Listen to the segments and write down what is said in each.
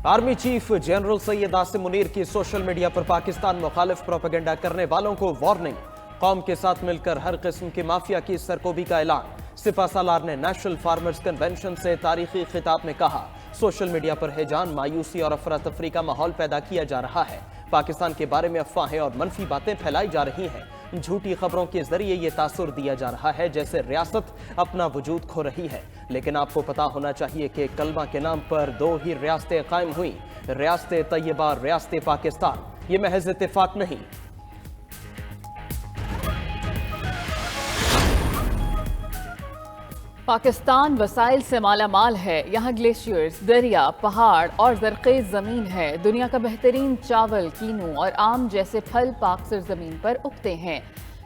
Army chief general Syed Asim Munir की social media पर पाकिस्तान मुखालिफ प्रोपेगेंडा करने वालों को वार्निंग। कौम के साथ मिलकर हर किस्म की माफिया की सरकोबी का ऐलान। सिपा सालार ने नेशनल फार्मर्स कन्वेंशन से तारीखी खिताब में कहा, सोशल मीडिया पर हैजान, मायूसी और अफरा तफरी का माहौल पैदा किया जा रहा है। पाकिस्तान के बारे में अफवाहें और मनफी बातें फैलाई जा रही हैं। झूठी खबरों के जरिए ये तासुर दिया जा रहा है जैसे रियासत अपना वजूद खो रही है। लेकिन आपको पता होना चाहिए कि कलमा के नाम पर दो ही रियासतें कायम हुई, रियासत तैयबा, रियासत पाकिस्तान। ये महज इत्तेफाक नहीं। पाकिस्तान वसाइल से मालामाल है। यहाँ ग्लेशियर्स, दरिया, पहाड़ और जरखेज ज़मीन है। दुनिया का बेहतरीन चावल, कीनू और आम जैसे फल पाक सरजमीन पर उगते हैं।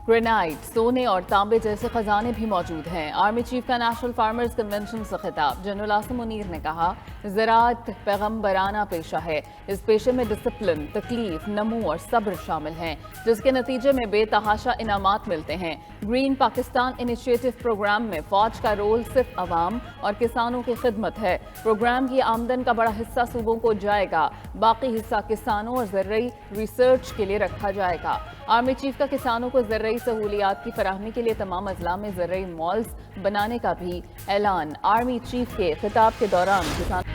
ग्रेनाइट, सोने और तांबे जैसे खजाने भी मौजूद हैं। आर्मी चीफ का नेशनल फार्मर्स कन्वेंशन से खिताब। जनरल आसिम मुनीर ने कहा, ज़राअत पैगम्बराना पेशा है। इस पेशे में डिसिप्लिन, तकलीफ, नमू और सब्र शामिल हैं, जिसके नतीजे में बेतहाशा इनामात मिलते हैं। ग्रीन पाकिस्तान इनिशिएटिव प्रोग्राम में फौज का रोल सिर्फ अवाम और किसानों की खिदमत है। प्रोग्राम की आमदन का बड़ा हिस्सा सूबों को जाएगा, बाकी हिस्सा किसानों और ज़र्री रिसर्च के लिए रखा जाएगा। आर्मी चीफ का किसानों को ज़र्री सहूलियात की फराहमी के लिए तमाम अजला में ज़र्री मॉल्स बनाने का भी ऐलान। आर्मी चीफ के खिताब के दौरान किसान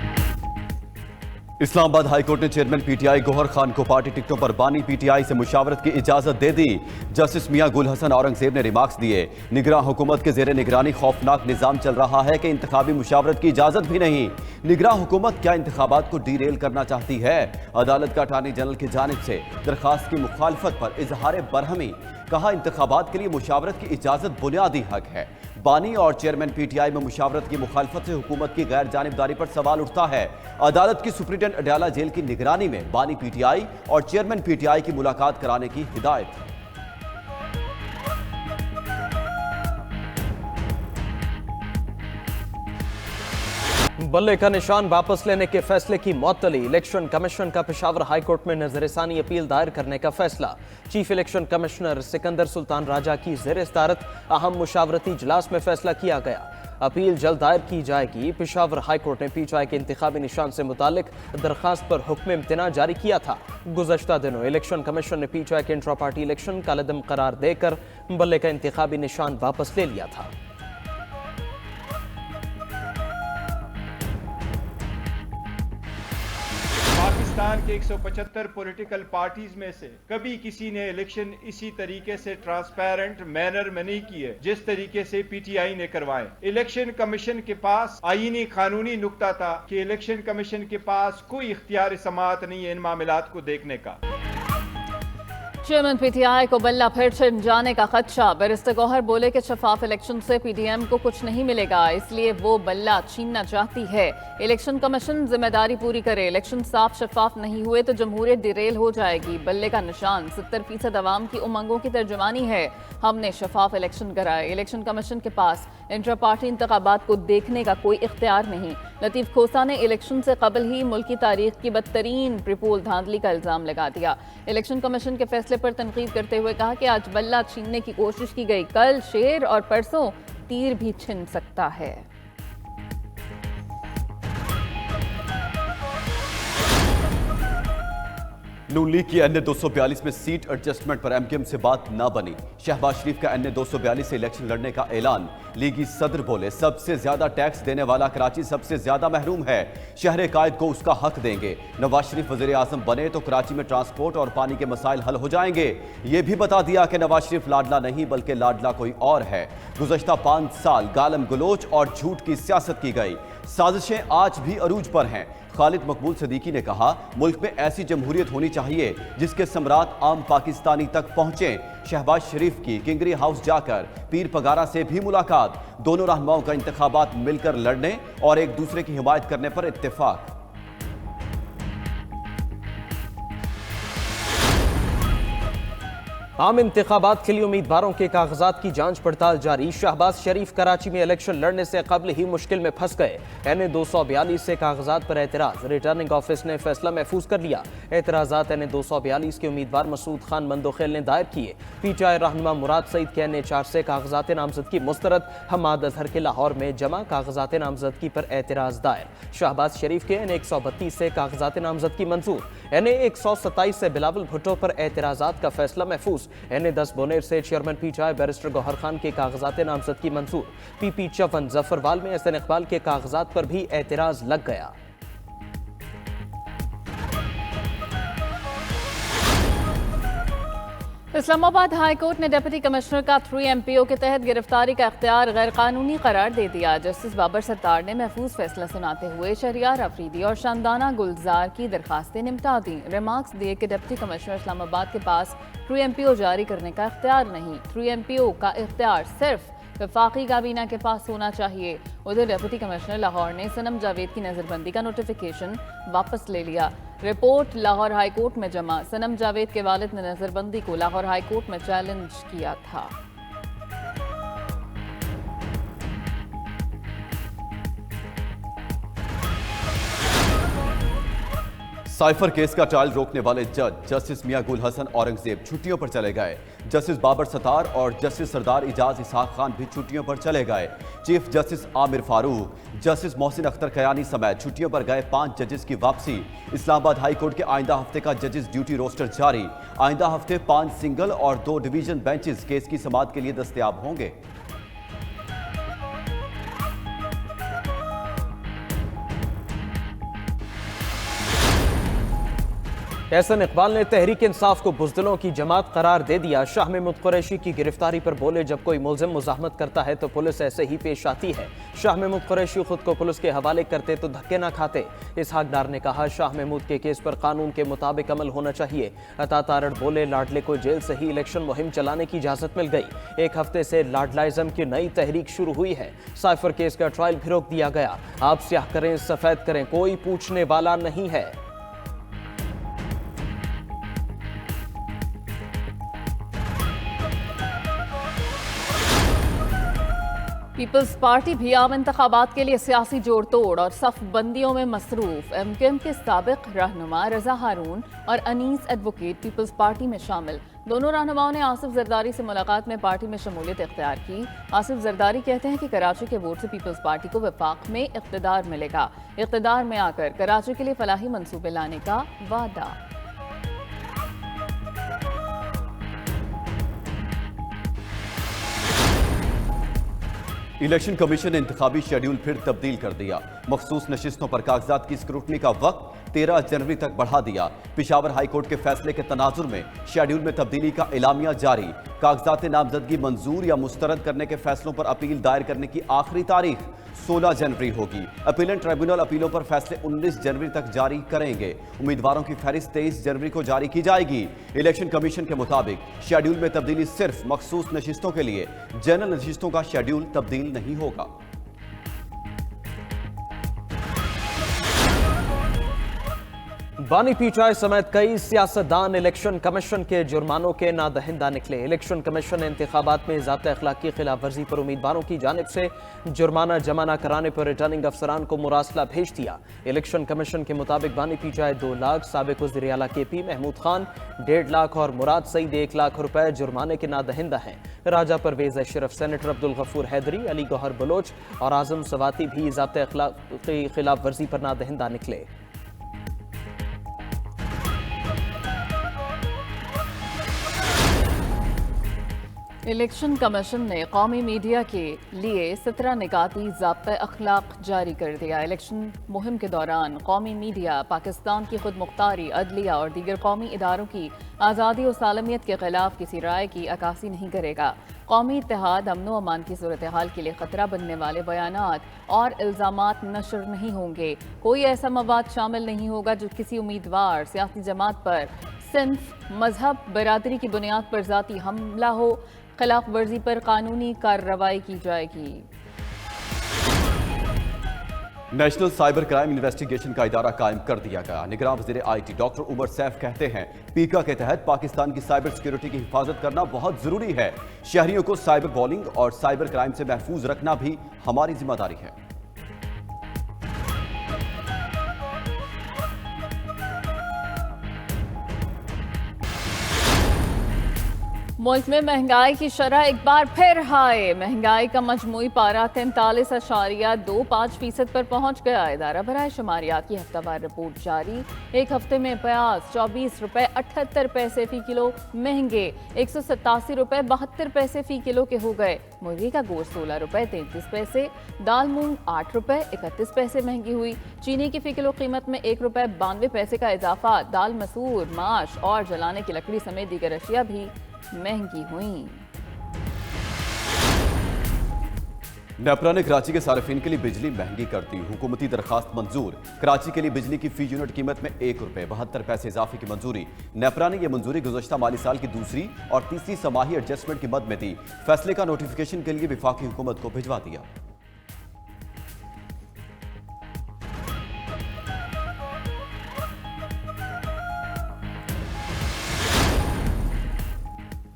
इस्लामाबाद हाईकोर्ट ने चेयरमैन पीटीआई गौहर खान को पार्टी टिकटों पर बानी पीटीआई से मुशावरत की इजाजत दे दी। जस्टिस मियां गुल हसन औरंगजेब ने रिमार्क्स दिए, निगरान हुकूमत के जेर निगरानी खौफनाक निजाम चल रहा है कि इंतखाबी मुशावरत की इजाजत भी नहीं। निगरान हुकूमत क्या इंतखाबात को डीरेल करना चाहती है? अदालत का अटॉर्नी जनरल की जानिब से दरखास्त की मुखालफत पर इजहार बरहमी। कहा, इंतखाबात के लिए मुशावरत की इजाजत बुनियादी हक है। बानी और चेयरमैन पीटीआई में मुशावरत की मुखालफत से हुकूमत की गैर जानिबदारी पर सवाल उठता है। अदालत की सुप्रीटेंडेंट अडयाला जेल की निगरानी में बानी पीटीआई और चेयरमैन पीटीआई की मुलाकात कराने की हिदायत। बल्ले का निशान वापस लेने के फैसले की मअतली। इलेक्शन कमीशन का पेशावर हाईकोर्ट में नजरसानी अपील दायर करने का फैसला। Chief election commissioner Sikandar Sultan Raja की ज़ेर सदारत अहम मुशावरती इजलास में फैसला किया गया। अपील जल्द दायर की जाएगी। पेशावर हाईकोर्ट ने पीटीआई के इंतखाबी निशान से मुतालिक दरखास्त पर हुक्म इम्तना जारी किया था। गुज़श्ता दिनों इलेक्शन कमीशन ने पीटीआई के इंट्रा पार्टी इलेक्शन कालेदम करार देकर बल्ले का इंतखाबी निशान वापस ले लिया था। पाकिस्तान के 175 पॉलिटिकल पार्टीज में से कभी किसी ने इलेक्शन इसी तरीके से ट्रांसपेरेंट मैनर में नहीं किए जिस तरीके से पीटीआई ने करवाए। इलेक्शन कमीशन के पास आईनी कानूनी नुक्ता था कि इलेक्शन कमीशन के पास कोई इख्तियार समाअत नहीं है इन मामलात को देखने का। चेयरमैन पीटीआई को बल्ला फिर छिन जाने का खदशा। बैरिस्टर गौहर बोले कि शफाफ इलेक्शन से पीडीएम को कुछ नहीं मिलेगा, इसलिए वो बल्ला छीनना चाहती है। इलेक्शन कमीशन जिम्मेदारी पूरी करे। इलेक्शन साफ शफाफ नहीं हुए तो जमहूरियत डिरेल हो जाएगी। बल्ले का निशान 70% अवाम की उमंगों की तर्जुमानी है। हमने शफाफ इलेक्शन कराए। इलेक्शन कमीशन के पास इंटर पार्टी इंतखाबात को देखने का कोई इख्तियार नहीं। लतीफ खोसा ने इलेक्शन से कबल ही मुल्की तारीख की बदतरीन प्रिपोल धांधली का इल्जाम लगा दिया। इलेक्शन कमीशन के फैसले पर तनकीद करते हुए कहा कि आज बल्ला छीनने की कोशिश की गई, कल शेर और परसों तीर भी छिन सकता है। नून लीग की एनए 242 में सीट एडजस्टमेंट पर एमकेएम से बात ना बनी। शहबाज शरीफ का एनए 242 से इलेक्शन लड़ने का ऐलान। लीगी सदर बोले, सबसे ज्यादा टैक्स देने वाला कराची सबसे ज्यादा महरूम है, शहर कायद को उसका हक देंगे। नवाज शरीफ वजीर आजम बने तो कराची में ट्रांसपोर्ट और पानी के मसाइल हल हो जाएंगे। ये भी बता दिया कि नवाज शरीफ लाडला नहीं बल्कि लाडला कोई और है। गुज़श्ता 5 साल गालम गलोच और झूठ की सियासत की गई, साजिशें आज भी अरूज पर हैं। खालिद मकबूल सदीकी ने कहा, मुल्क में ऐसी जमहूरियत होनी चाहिए जिसके सम्राट आम पाकिस्तानी तक पहुंचे। शहबाज शरीफ की किंगरी हाउस जाकर पीर पगारा से भी मुलाकात। दोनों रहनुमाओं का इंतखाबात मिलकर लड़ने और एक दूसरे की हिमायत करने पर इत्तेफाक। आम इंतखाबात के लिए उम्मीदवारों के कागजात की जांच पड़ताल जारी। शहबाज शरीफ कराची में इलेक्शन लड़ने से कबल ही मुश्किल में फंस गए। NA 242 से कागजात पर एतराज, रिटर्निंग ऑफिस ने फैसला महफूज कर लिया। एतराजात NA 242 के उम्मीदवार मसूद खान मंदोखेल ने दायर किए। PTI रहनुमा मुराद सईद के NA 4 से कागजात नामजदगी मुस्तरद, हमाद अजहर के लाहौर में जमा कागजात नामजदगी पर एतराज दायर। शहबाज शरीफ के NA 132 से कागजात नामजदगी मंजूर। NA 127 से बिलावल भुट्टो पर एतराजात का फैसला महफूज। NA 10 बोनेर से chairman PTI barrister Gohar Khan के कागजात नामजदगी मंजूर। PP 54 जफरवाल में SN इकबाल के कागजात पर भी एतराज लग गया। इस्लामाबाद हाई कोर्ट ने डिप्टी कमिश्नर का 3 MPO के तहत गिरफ्तारी का इख्तियार गैर कानूनी करार दे दिया। जस्टिस बाबर सत्तार ने महफूज फैसला सुनाते हुए शहरियार अफरीदी और शानदाना गुलजार की दरखास्तें निपटा दी। रिमार्क्स दिए कि डिप्टी कमिश्नर इस्लामाबाद के पास 3 MPO जारी करने का इख्तियार नहीं, 3 MPO का इख्तियार सिर्फ वफाकी काबीना के पास होना चाहिए। उधर डिप्टी कमिश्नर लाहौर ने सनम जावेद की नजरबंदी का नोटिफिकेशन वापस ले लिया। रिपोर्ट लाहौर हाई कोर्ट में जमा। सनम जावेद के वालिद ने नजरबंदी को लाहौर हाई कोर्ट में चैलेंज किया था। साइफर केस का ट्रायल रोकने वाले जज जस्टिस मियां गुल हसन औरंगजेब छुट्टियों पर चले गए। जस्टिस बाबर सत्तार और जस्टिस सरदार इजाज इसहाक खान भी छुट्टियों पर चले गए। Chief justice Aamir Farooq, justice Mohsin Akhtar Kayani समेत छुट्टियों पर गए 5 जजेस की वापसी। इस्लामाबाद हाई कोर्ट के आइंदा हफ्ते का जजेस ड्यूटी रोस्टर जारी। आइंदा हफ्ते 5 सिंगल और 2 डिवीजन बेंचेस केस की समाअत के लिए दस्तयाब होंगे। SN इकबाल ने तहरीक इंसाफ को बुज़दिलों की जमात करार दे दिया। शाह महमूद कुरैशी की गिरफ्तारी पर बोले, जब कोई मुल्ज़िम मुज़ाहमत करता है तो पुलिस ऐसे ही पेश आती है। शाह महमूद कुरैशी खुद को पुलिस के हवाले करते तो धक्के ना खाते। इसहाक डार ने कहा, शाह महमूद के केस पर कानून के मुताबिक अमल होना चाहिए। अता तारड़ बोले, लाडले को जेल से ही इलेक्शन मुहिम चलाने की इजाज़त मिल गई। 1 हफ्ते से लाडलाइज़म की नई तहरीक शुरू हुई है। साइफर केस का ट्रायल भी रोक दिया गया। आप स्याह करें सफ़ेद करें, कोई पूछने वाला नहीं है। पीपल्स पार्टी भी आम इंतखाबात के लिए सियासी जोड़ तोड़ और सफ बंदियों में मसरूफ। MKM के साबिक रहनुमा रजा हारून और अनीस एडवोकेट पीपल्स पार्टी में शामिल। दोनों रहनुमाओं ने आसिफ जरदारी से मुलाकात में पार्टी में शमूलियत इख्तियार की। आसिफ जरदारी कहते हैं कि कराची के वोट से पीपल्स पार्टी को वफाक में इख्तिदार मिलेगा। इख्तिदार में आकर कराची के लिए फलाही मंसूबे लाने का वादा। इलेक्शन कमीशन ने इंतखाबी शेड्यूल फिर तब्दील कर दिया। मखसूस नशिस्तों पर कागजात की स्क्रूटनी का वक्त 13 जनवरी तक बढ़ा दिया। पेशावर हाई कोर्ट के फैसले के तनाजुर में शेड्यूल में तब्दीली का एलामिया जारी। कागजात नामजदगी मंजूर या मुस्तरद करने के फैसलों पर अपील दायर करने की आखिरी तारीख 16 जनवरी होगी। अपीलेंट ट्रिब्यूनल अपीलों पर फैसले 19 जनवरी तक जारी करेंगे। उम्मीदवारों की फहरिस्त 23 जनवरी को जारी की जाएगी। इलेक्शन कमीशन के मुताबिक शेड्यूल में तब्दीली सिर्फ मखसूस नशिस्तों के लिए, जनरल नशिस्तों का शेड्यूल तब्दील नहीं होगा। बानी PTI समेत कई सियासतदान इलेक्शन कमीशन के जुर्मानों के नादहिंदा निकले। इलेक्शन कमीशन ने इंतखाबात में ज़ाब्ता अखलाक की खिलाफ वर्जी पर उम्मीदवारों की जानिब से जुर्माना जमा न कराने पर रिटर्निंग अफसरान को मुरासला भेज दिया। इलेक्शन कमीशन के मुताबिक बानी PTI 2 लाख, साबिक वज़ीर आला KP महमूद खान 1.5 लाख और मुराद सईद 1 लाख रुपए जुर्माने के नादहिंदा हैं। राजा परवेज अशरफ, सेनेटर अब्दुल गफूर हैदरी, अली गौहर बलोच और आजम सवाती भी ज़ाब्ता अखलाक की खिलाफ वर्जी पर नादहिंदा निकले। इलेक्शन कमीशन ने कौमी मीडिया के लिए 17 निकाती ज़ाब्ता अखलाक जारी कर दिया। इलेक्शन मुहिम के दौरान कौमी मीडिया पाकिस्तान की खुद मुख्तारी, अदलिया और दीगर कौमी इदारों की आज़ादी और सालमियत के खिलाफ किसी राय की अक्कासी नहीं करेगा। कौमी इत्तेहाद, अमन व अमान की सूरत हाल के लिए खतरा बनने वाले बयानात और इल्ज़ामात नशर नहीं होंगे। कोई ऐसा मवाद शामिल नहीं होगा जो किसी उम्मीदवार, सियासी जमात पर सिन्फ, मजहब, बरादरी की बुनियाद पर ज़ाती हमला हो। खिलाफ वर्जी पर कानूनी कार्रवाई की जाएगी। नेशनल साइबर क्राइम इन्वेस्टिगेशन का इदारा कायम कर दिया गया। निगरान वज़ीर IT डॉक्टर उमर सैफ कहते हैं, पीका के तहत पाकिस्तान की साइबर सिक्योरिटी की हिफाजत करना बहुत जरूरी है। शहरियों को साइबर बॉलिंग और साइबर क्राइम से महफूज रखना भी हमारी जिम्मेदारी है। मुल्क में महंगाई की शरह एक बार फिर हाई। महंगाई का मजमूई पारा 43.25% पर पहुंच गया। इदारा बराए शुमारियात की हफ्तावार रिपोर्ट जारी। एक हफ्ते में प्याज 24 रुपए 78 पैसे फी किलो महंगे 187 रुपए 72 पैसे फी किलो के हो गए। मुर्गी का गोश्त 16 रुपए 33 पैसे, दाल मूंग 8 रुपए 31 पैसे महंगी हुई। चीनी की फी किलो कीमत में 1 रुपए 92 पैसे का इजाफा। दाल, मसूर, माश और जलाने की लकड़ी समेत दीगर अशिया भी महंगी हुई। नेपरा ने कराची के सार्फिन के लिए बिजली महंगी कर दी। हुकूमती दरखास्त मंजूर। कराची के लिए बिजली की फी यूनिट कीमत में 1 रुपए 72 पैसे इजाफे की मंजूरी। नेपरा ने यह मंजूरी गुज़श्ता माली साल की दूसरी और तीसरी समाही एडजस्टमेंट की मद में दी। फैसले का नोटिफिकेशन के लिए वफाकी हुकूमत को भिजवा दिया।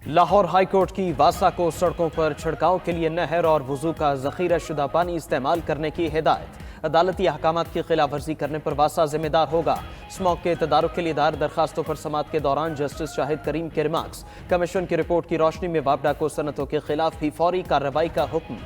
लाहौर हाई कोर्ट की वासा को सड़कों पर छिड़काव के लिए नहर और वजू का जखीरा शुदा पानी इस्तेमाल करने की हिदायत। अदालती अहकामात की खिलाफ वर्जी करने पर वासा जिम्मेदार होगा। स्मॉग के तदारुक के लिए दायर दरखास्तों पर समाअत के दौरान जस्टिस शाहिद करीम के रिमार्क्स। कमीशन की रिपोर्ट की रोशनी में वापडा को सनतों के खिलाफ भी फौरी कार्रवाई का हुक्म।